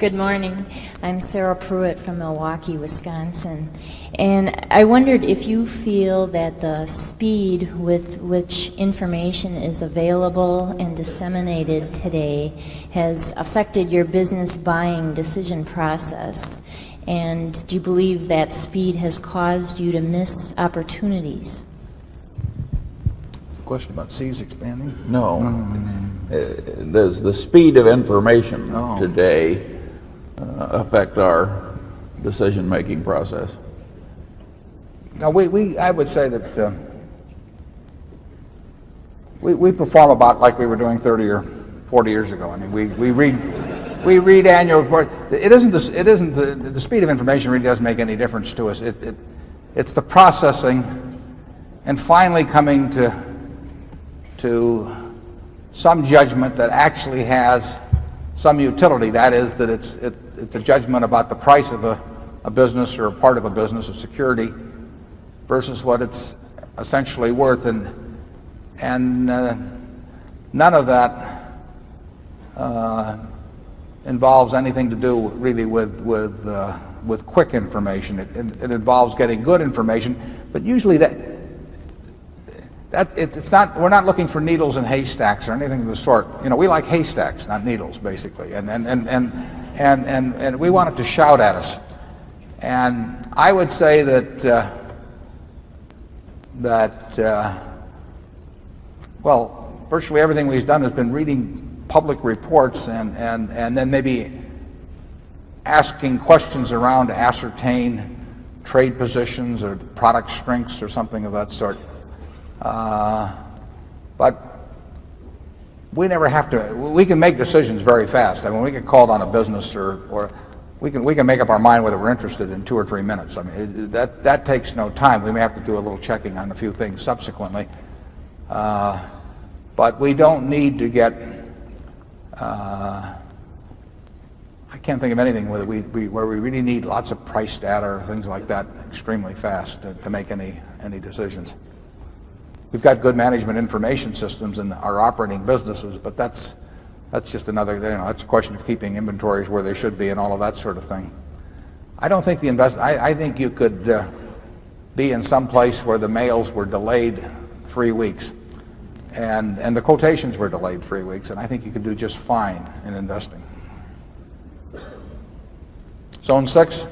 Good morning. I'm Sarah Pruitt from Milwaukee, Wisconsin. And I wondered if you feel that the speed with which information is available and disseminated today has affected your business buying decision process. And do you believe that speed has caused you to miss opportunities? Question about C's expanding? No. Does the speed of information today affect our decision-making process? No, I would say that we perform about like we were doing 30 or 40 years ago. I mean, we read annual reports. The speed of information really doesn't make any difference to us. It's the processing and finally coming to some judgment that actually has some utility. That is, that it's a judgment about the price of a business or a part of a business, of security, versus what it's essentially worth, and none of that involves anything to do really with quick information. It involves getting good information, but usually it's not. We're not looking for needles in haystacks or anything of the sort. You know, we like haystacks, not needles, basically, and we want it to shout at us. And I would say well, virtually everything we've done has been reading public reports and then maybe asking questions around to ascertain trade positions or product strengths or something of that sort. But we never have to. We can make decisions very fast. I mean, we get called on a business, or we can make up our mind whether we're interested in 2 or 3 minutes. I mean, that takes no time. We may have to do a little checking on a few things subsequently, but we don't need to get. I can't think of anything where we really need lots of price data or things like that extremely fast to make any decisions. We've got good management information systems in our operating businesses, but that's just another, that's a question of keeping inventories where they should be and all of that sort of thing. I don't think I think you could be in some place where the mails were delayed 3 weeks and the quotations were delayed 3 weeks, and I think you could do just fine in investing. Zone 6.